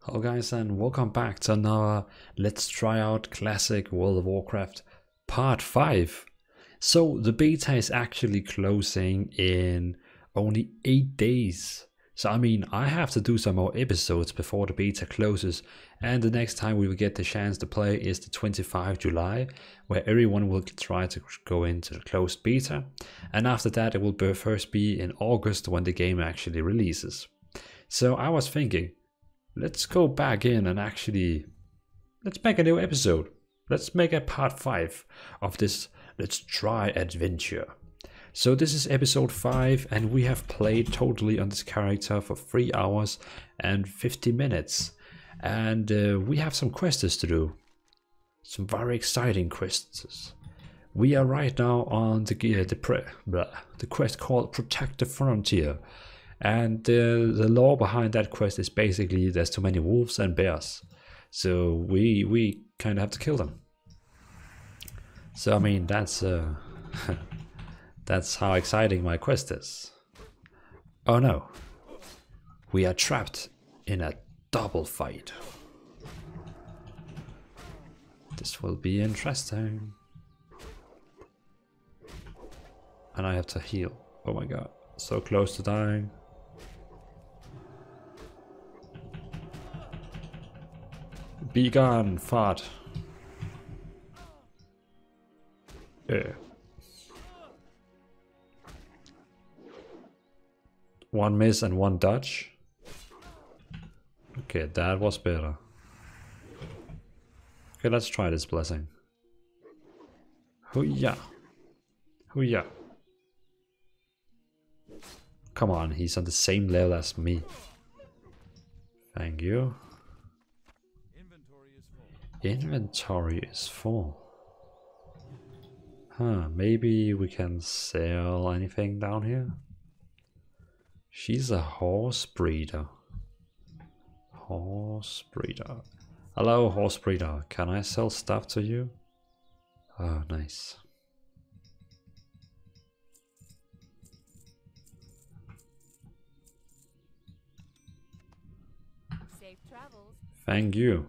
Hello guys and welcome back to another Let's Try Out Classic World of Warcraft Part 5. So the beta is actually closing in only 8 days. So I mean, I have to do some more episodes before the beta closes, and the next time we will get the chance to play is the 25 July, where everyone will try to go into the closed beta, and after that it will first be in August when the game actually releases. So I was thinking, let's go back in and actually, let's make a new episode. Let's make a part 5 of this Let's Try adventure. So this is episode 5 and we have played totally on this character for 3 hours and 50 minutes. And we have some quests to do. Some very exciting quests. We are right now on the quest called Protect the Frontier. And the lore behind that quest is basically there's too many wolves and bears, so we kind of have to kill them. So I mean that's that's how exciting my quest is. Oh no, we are trapped in a double fight. This will be interesting. And I have to heal. Oh my god, so close to dying. Be gone, fart. Yeah. One miss and one dodge. Okay, that was better. Okay, let's try this blessing. Hoo-yah. Hoo-yah. Come on, he's on the same level as me. Thank you. Inventory is full. Huh, maybe we can sell anything down here? She's a horse breeder. Horse breeder. Hello, horse breeder. Can I sell stuff to you? Oh, nice. Safe travels. Thank you.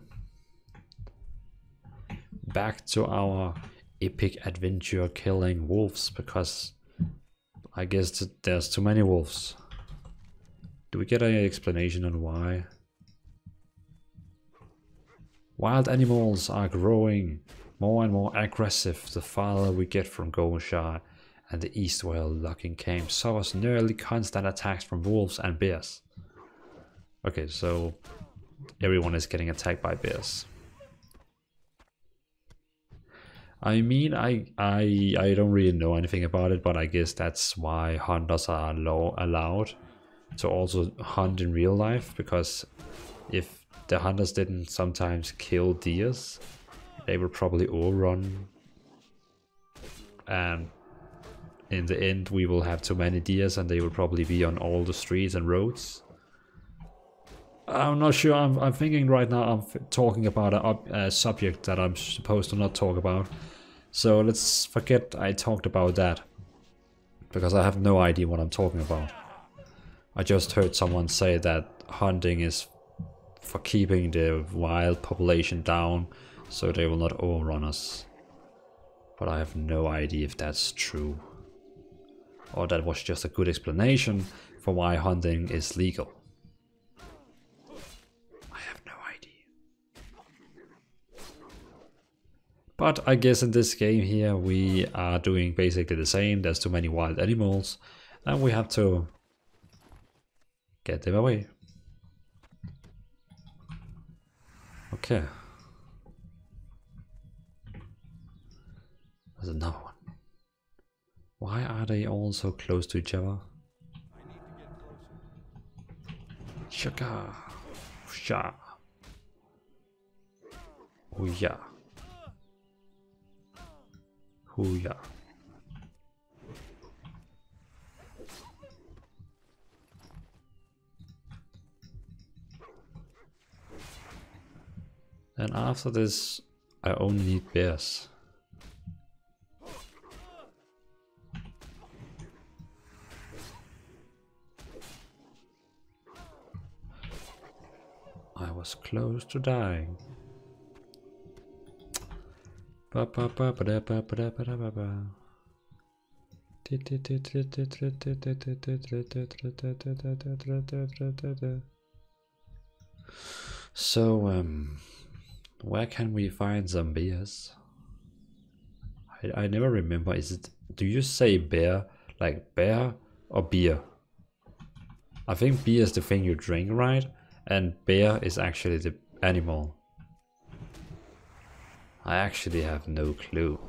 Back to our epic adventure killing wolves, because I guess there's too many wolves. Do we get any explanation on why? Wild animals are growing more and more aggressive the farther we get from Goldshire and the east where Locking Camp suffers nearly constant attacks from wolves and bears. Okay, so everyone is getting attacked by bears. I mean, I don't really know anything about it, but I guess that's why hunters are allowed to also hunt in real life, because if the hunters didn't sometimes kill deers, they would probably overrun, and in the end we will have too many deers and they will probably be on all the streets and roads. I'm not sure. I'm thinking right now I'm talking about a subject that I'm supposed to not talk about. So let's forget I talked about that, because I have no idea what I'm talking about. I just heard someone say that hunting is for keeping the wild population down so they will not overrun us. But I have no idea if that's true, or that was just a good explanation for why hunting is legal. But I guess in this game here we are doing basically the same. There's too many wild animals and we have to get them away. Okay. There's another one. Why are they all so close to each other? Shaka. Sha. Oh yeah. Hoo-yah. And after this, I only need bears. I was close to dying. So, where can we find some beers? I never remember. Do you say bear like bear or beer? I think beer is the thing you drink, right? And bear is actually the animal. I actually have no clue.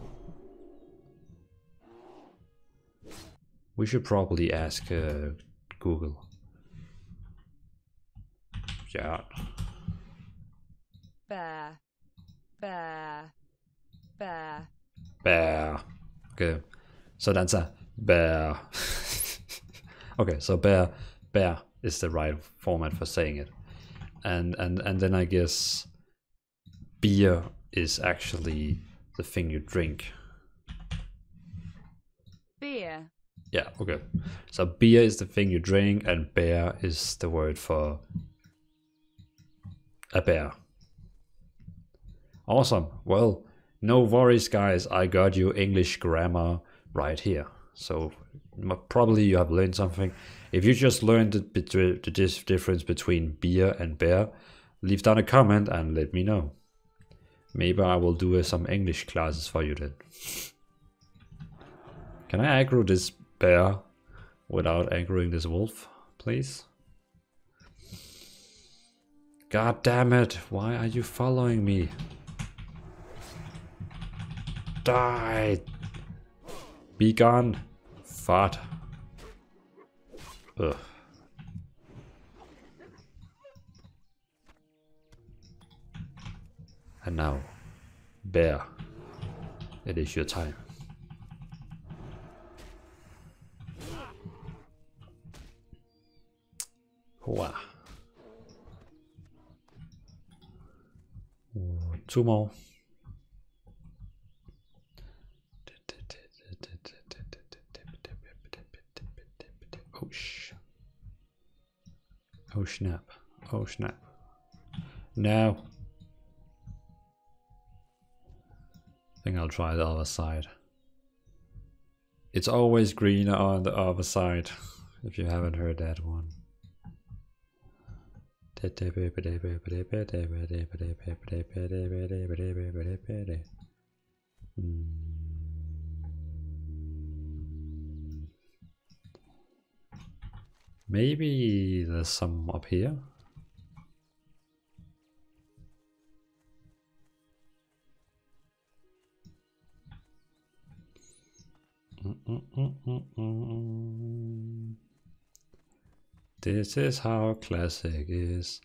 We should probably ask Google. Yeah. Bear. Bear. Bear. Bear. Okay. So that's a bear. Okay, so bear is the right format for saying it. And then I guess beer is actually the thing you drink. Beer. Yeah, okay. So beer is the thing you drink and bear is the word for a bear. Awesome. Well, no worries guys, I got you English grammar right here. So probably you have learned something. If you just learned the difference between beer and bear, leave down a comment and let me know. Maybe I will do some English classes for you then. Can I aggro this bear without aggroing this wolf, please? God damn it, why are you following me? Die! Be gone, fart. Ugh. And now, bear, it is your time. Wow. Two more. Oh snap. Oh snap. No. I think I'll try the other side. It's always greener on the other side, if you haven't heard that one. Maybe there's some up here. This is how classic is.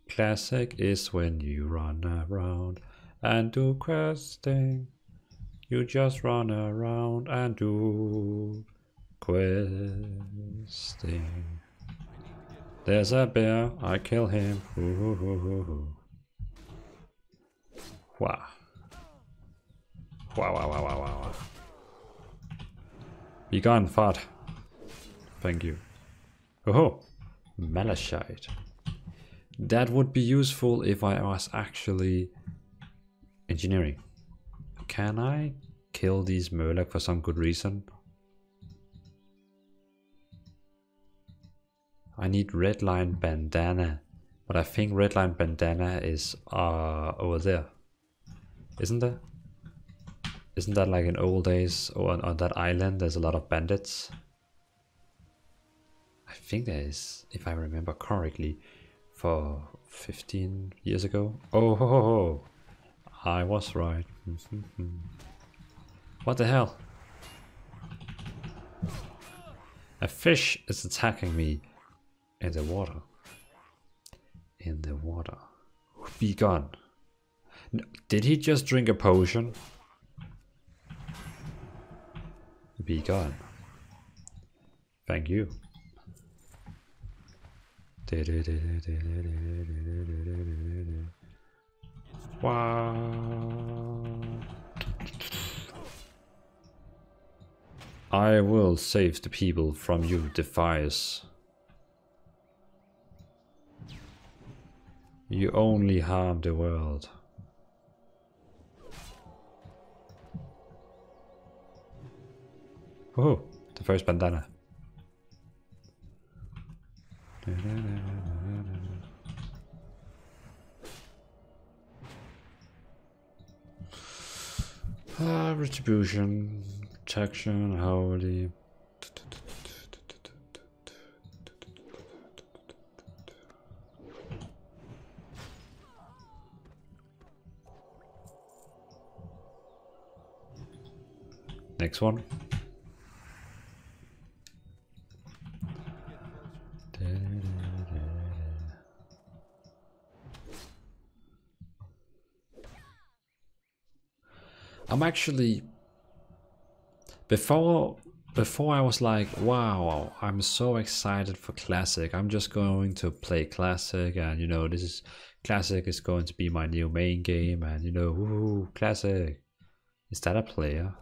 Classic is when you run around and do questing. You just run around and do questing. There's a bear, I kill him. Wow. Wow. Be gone, fart. Thank you. Oh, malachite. That would be useful if I was actually engineering. Can I kill these Murloc for some good reason? I need redline bandana, but I think redline bandana is over there. Isn't there? Isn't that like in old days or on that island there's a lot of bandits? I think there is, if I remember correctly, for 15 years ago. Oh, ho, ho, ho. I was right. What the hell? A fish is attacking me in the water. In the water. Be gone. No, did he just drink a potion? Be gone. Thank you. Wow. I will save the people from you, defies. You only harm the world. Oh, the first bandana. Retribution, protection, holy. Next one. I'm actually before I was like, wow, I'm so excited for classic. I'm just going to play classic, and you know, this is classic is going to be my new main game, and you know, ooh, classic. Is that a player?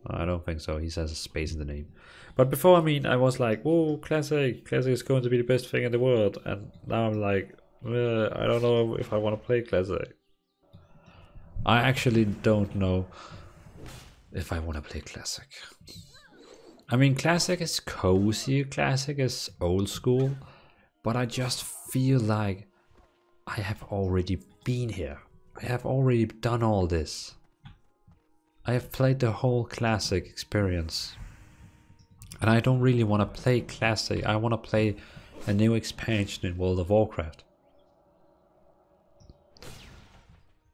I don't think so. He says a space in the name. But before, I mean, I was like, whoa, classic is going to be the best thing in the world, and now I'm like, I don't know if I want to play classic. I actually don't know if I want to play classic. I mean, classic is cozy, classic is old school, but I just feel like I have already been here. I have already done all this. I have played the whole classic experience. And I don't really want to play classic. I want to play a new expansion in World of Warcraft.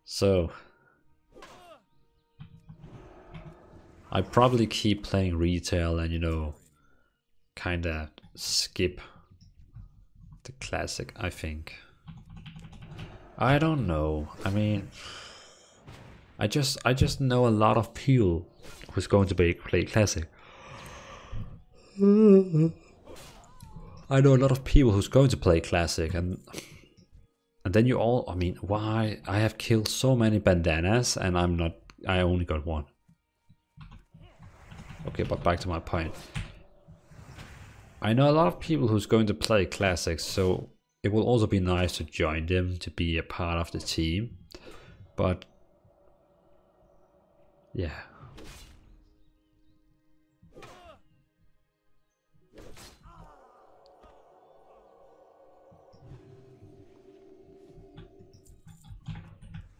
So I probably keep playing retail and, you know, kinda skip the classic, I think. I don't know. I mean, I just know a lot of people who's going to play classic. I know a lot of people who's going to play classic, and then you all, I mean, why? I have killed so many bandanas and I only got one. Okay, but back to my point. I know a lot of people who's going to play classics, so it will also be nice to join them, to be a part of the team. But yeah.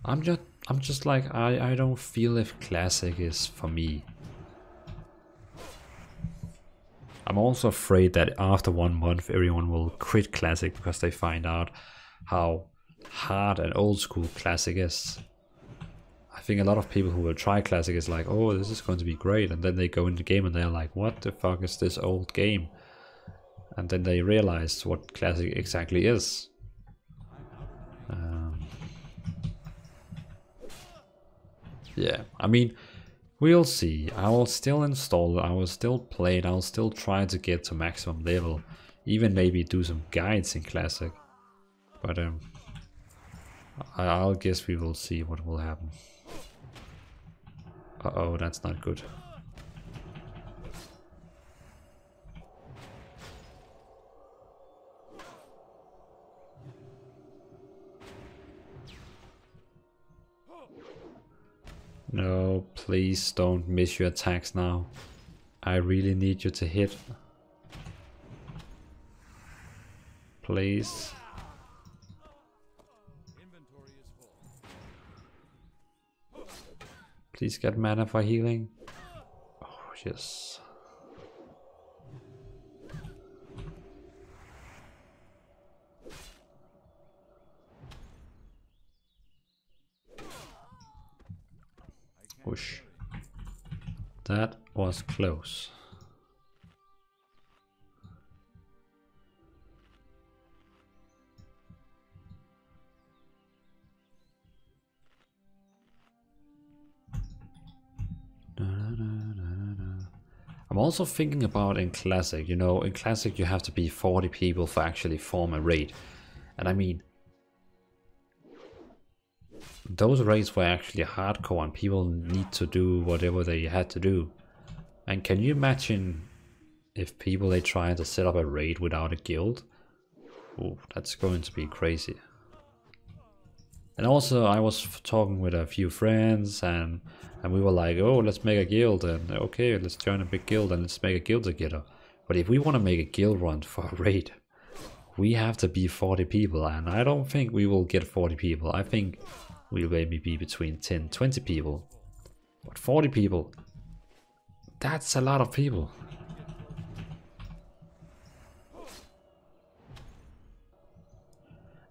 I'm just like, I don't feel if classic is for me. I'm also afraid that after 1 month everyone will quit classic because they find out how hard and old school classic is. I think a lot of people who will try classic is like, oh, this is going to be great, and then they go in the game and they're like, what the fuck is this old game? And then they realize what classic exactly is. Yeah, I mean, we'll see. I will still install it, I will still play it, I'll still try to get to maximum level. Even maybe do some guides in classic. But I'll guess we will see what will happen. Uh-oh, that's not good. No, please don't miss your attacks now. I really need you to hit. Please. Please get mana for healing. Oh, yes. Whoosh. That was close. I'm also thinking about in classic, you know, in classic you have to be 40 people for actually form a raid. And I mean, those raids were actually hardcore and people need to do whatever they had to do. And can you imagine if people they try to set up a raid without a guild, ooh, that's going to be crazy. And also I was talking with a few friends and we were like, oh, let's make a guild, and okay, let's join a big guild and let's make a guild together. But if we want to make a guild run for a raid, we have to be 40 people, and I don't think we will get 40 people. I think we'll maybe be between 10, 20 people. But 40 people, that's a lot of people.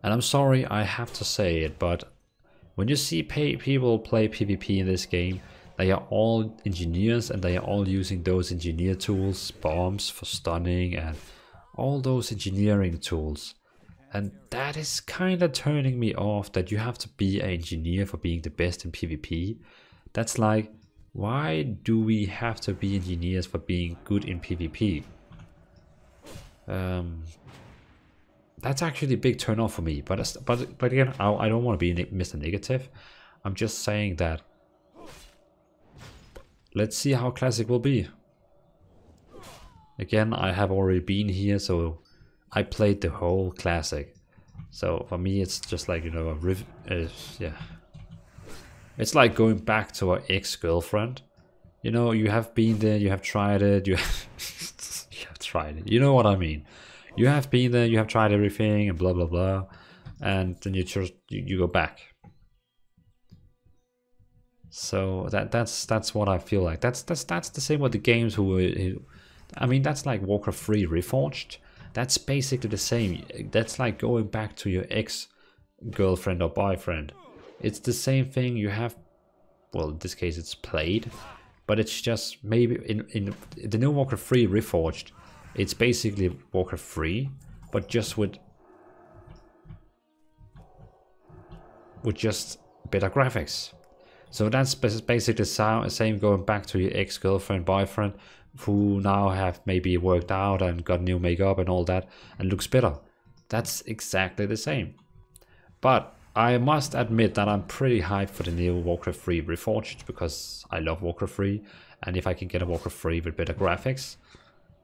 And I'm sorry I have to say it, but when you see people play PvP in this game, they are all engineers and they are all using those engineer tools, bombs for stunning and all those engineering tools. And that is kind of turning me off, that you have to be an engineer for being the best in PvP. That's like, why do we have to be engineers for being good in PvP? That's actually a big turn off for me, but again, I don't want to be Mr. Negative. I'm just saying that let's see how classic will be. Again, I have already been here, so I played the whole classic. So for me, it's just like, you know, yeah. It's like going back to our ex-girlfriend. You know, you have been there, you have tried it, you have tried it. You know what I mean? You have been there, you have tried everything, and blah blah blah, and then you go back. So that's what I feel like. That's the same with the games I mean, that's like Warcraft 3 Reforged. That's basically the same. That's like going back to your ex-girlfriend or boyfriend. It's the same thing. You have, well, in this case it's played, but it's just maybe in the new Warcraft 3 Reforged, it's basically Warcraft 3, but just with just better graphics. So that's basically the same, going back to your ex-girlfriend, boyfriend, who now have maybe worked out and got new makeup and all that, and looks better. That's exactly the same. But I must admit that I'm pretty hyped for the new Warcraft 3 Reforged, because I love Warcraft 3, and if I can get a Warcraft 3 with better graphics,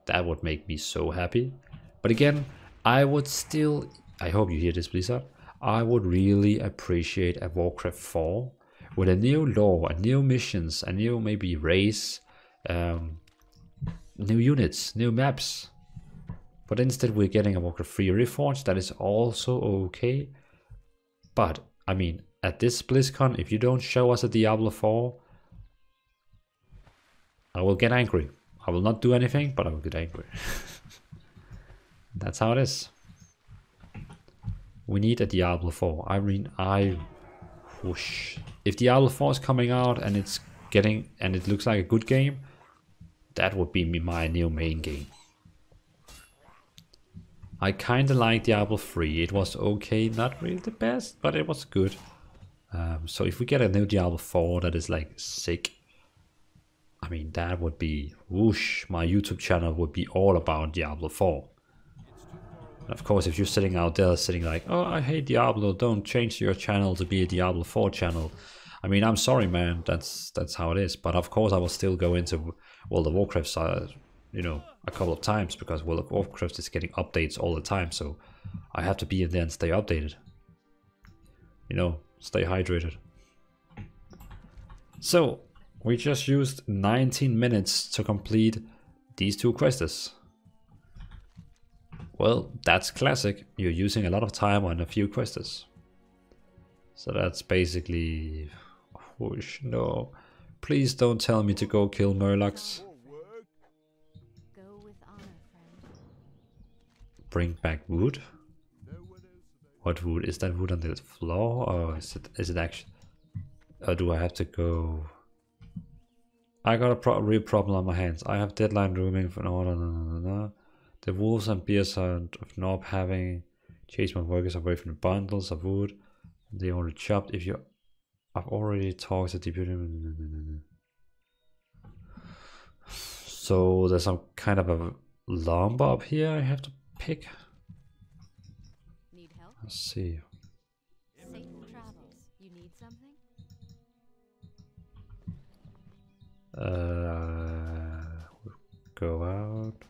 that would make me so happy. But again, I would still, I hope you hear this, Blizzard, I would really appreciate a Warcraft 4 with a new lore, a new missions, a new maybe race, new units, new maps. But instead we're getting a Warcraft 3 Reforged. That is also okay. But, I mean, at this BlizzCon, if you don't show us a Diablo 4, I will get angry. I will not do anything, but I will get angry. That's how it is. We need a Diablo 4. I mean, whoosh. If Diablo 4 is coming out and it looks like a good game, that would be my new main game. I kinda like Diablo 3. It was okay, not really the best, but it was good. So if we get a new Diablo 4 that is like sick, I mean, that would be whoosh. My YouTube channel would be all about Diablo 4. And of course, if you're sitting out there sitting like, oh, I hate Diablo, don't change your channel to be a Diablo 4 channel. I mean, I'm sorry, man, that's how it is. But of course, I will still go into World of Warcraft, you know, a couple of times, because World of Warcraft is getting updates all the time. So I have to be in there and stay updated. You know, stay hydrated. So we just used 19 minutes to complete these two quests. Well, that's classic. You're using a lot of time on a few quests. So that's basically... whoosh, no. Please don't tell me to go kill Murlocs. Go with honor, friend. Bring back wood? What wood? Is that wood on the floor? Or is it actually... or do I have to go... I got a real problem on my hands. I have deadline looming for... no. The wolves and bears of Norb having chased my workers away from the bundles of wood. They already chopped. If you... I've already talked to deputy... So there's some kind of a lumber up here I have to pick. Need help? Let's see. Safe travels. You need something? Go out.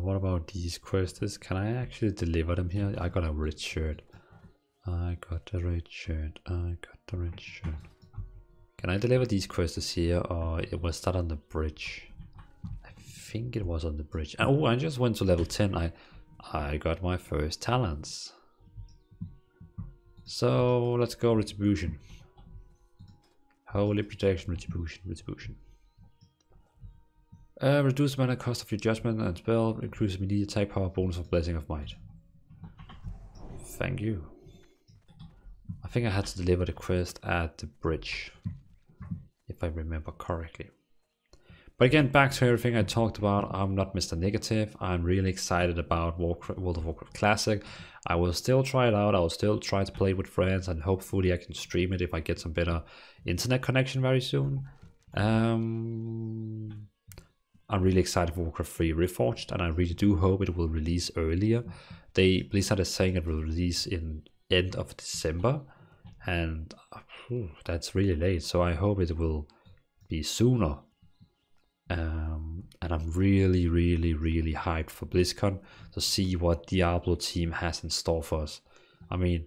what about these quests? Can I actually deliver them here? I got a red shirt. I got a red shirt. I got a red shirt. Can I deliver these quests here, or it will start on the bridge? I think it was on the bridge. Oh, I just went to level 10. I got my first talents. So let's go retribution. Holy protection, retribution. Reduce mana cost of your judgment and spell, increase immediate attack power, bonus of blessing of might. Thank you. I think I had to deliver the quest at the bridge, if I remember correctly. But again, back to everything I talked about, I'm not Mr. Negative. I'm really excited about World of Warcraft Classic. I will still try it out. I will still try to play it with friends, and hopefully I can stream it if I get some better internet connection very soon. I'm really excited for Warcraft 3 Reforged, and I really do hope it will release earlier. Blizzard is saying it will release in end of December, and that's really late, so I hope it will be sooner. And I'm really hyped for BlizzCon to see what Diablo team has in store for us. I mean,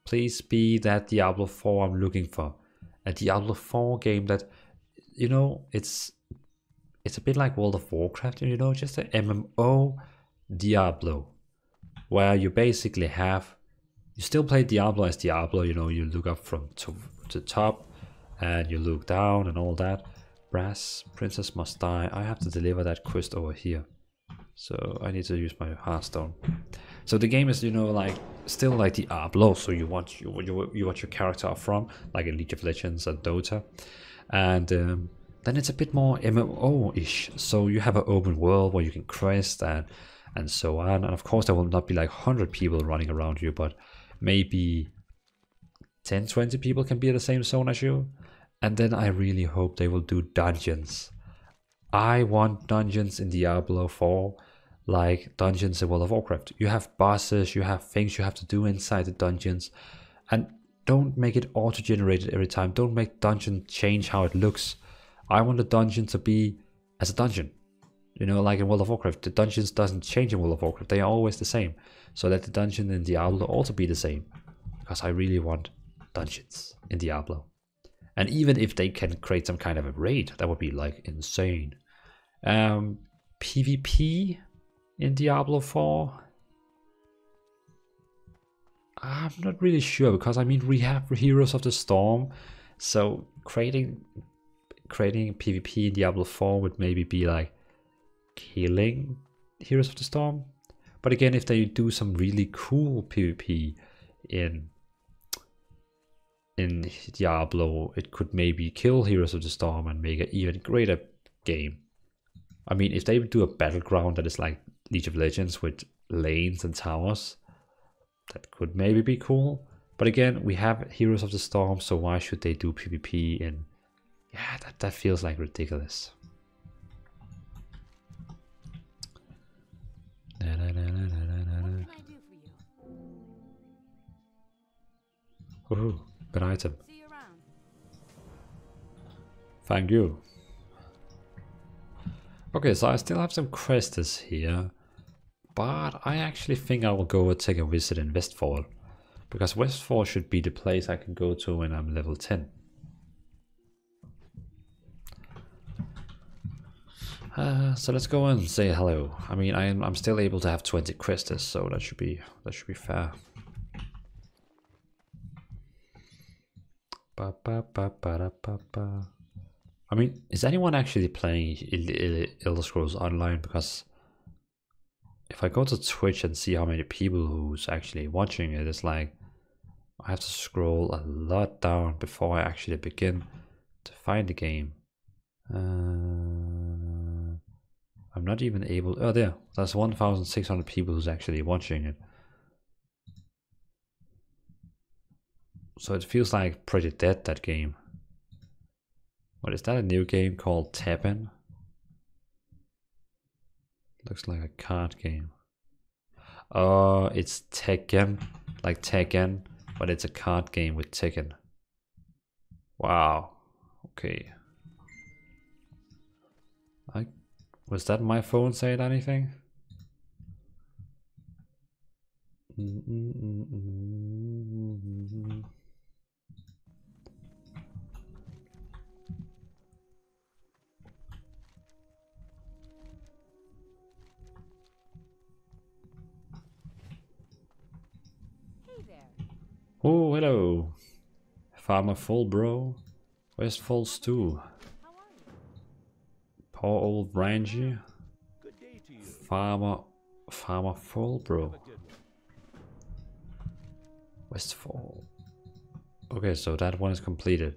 please be that Diablo 4 I'm looking for. A Diablo 4 game that, you know, it's a bit like World of Warcraft, you know, just an MMO Diablo, where you basically you still play Diablo as Diablo, you know, you look up from to top and you look down and all that. Brass princess must die. I have to deliver that quest over here, so I need to use my Hearthstone. So the game is, you know, like still like Diablo, so you want your character up from, like in League of Legends and Dota, and then it's a bit more MMO-ish. So you have an open world where you can quest and so on, and of course there will not be like 100 people running around you, but maybe 10-20 people can be in the same zone as you. And then I really hope they will do dungeons. I want dungeons in Diablo 4, like dungeons in World of Warcraft. You have bosses, you have things you have to do inside the dungeons, and don't make it auto-generated every time. Don't make dungeon change how it looks. I want the dungeon to be as a dungeon. You know, like in World of Warcraft, the dungeons doesn't change in World of Warcraft. They are always the same. So let the dungeon in Diablo also be the same, because I really want dungeons in Diablo. And even if they can create some kind of a raid, that would be like insane. PvP in Diablo 4? I'm not really sure, because I mean we have Heroes of the Storm, so creating PvP in Diablo 4 would maybe be like killing Heroes of the Storm. But again, if they do some really cool PvP in Diablo, it could maybe kill Heroes of the Storm and make an even greater game. I mean, if they do a battleground that is like League of Legends with lanes and towers, that could maybe be cool. But again, we have Heroes of the Storm, so why should they do PvP in... Yeah, that feels like ridiculous. What can I do for you? Ooh, good item. See you around. Thank you. Okay, so I still have some quests here, but I actually think I will go and take a visit in Westfall, because Westfall should be the place I can go to when I'm level 10. So let's go and say hello. I mean, I'm still able to have 20 quests, so that should be fair. I mean, is anyone actually playing Elder Scrolls Online? Because if I go to Twitch and see how many people who's actually watching it, it's like I have to scroll a lot down before I actually begin to find the game. I'm not even able... Oh, that's 1,600 people who's actually watching it. So it feels like pretty dead, that game. What is that, a new game called Tekken? Looks like a card game. Oh, it's Tekken, like Tekken, but it's a card game with Tekken. Wow. Okay. Was that my phone saying anything? Oh, hello. Farmer full, bro. Where's full stew? Poor old Rangy. Farmer full, bro. Westfall. Okay, so that one is completed.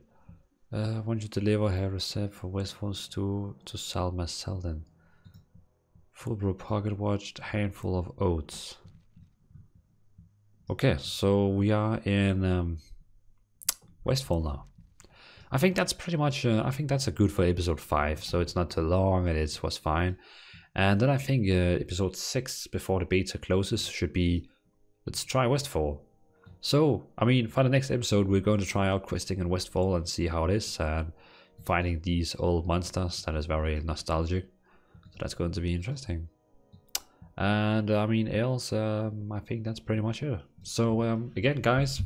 I want you to deliver a recipe for Westfall stew to Salma Selden. Full brew pocket watch, handful of oats. Okay, so we are in Westfall now. I think that's pretty much, I think that's a good for episode 5, so it's not too long and it was fine. And then I think episode 6, before the beta closes, should be, let's try Westfall. So, I mean, for the next episode, we're going to try out questing in Westfall and see how it is, and finding these old monsters. That is very nostalgic, so that's going to be interesting. And I mean, else, I think that's pretty much it. So, again, guys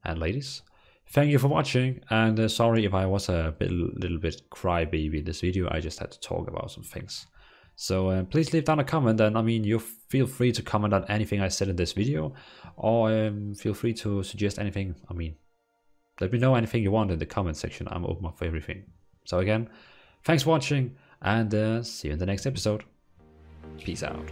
and ladies, thank you for watching, and sorry if I was a little bit crybaby in this video. I just had to talk about some things. So please leave down a comment, and I mean, you feel free to comment on anything I said in this video, or feel free to suggest anything. I mean, let me know anything you want in the comment section. I'm open for everything. So again, thanks for watching, and see you in the next episode. Peace out.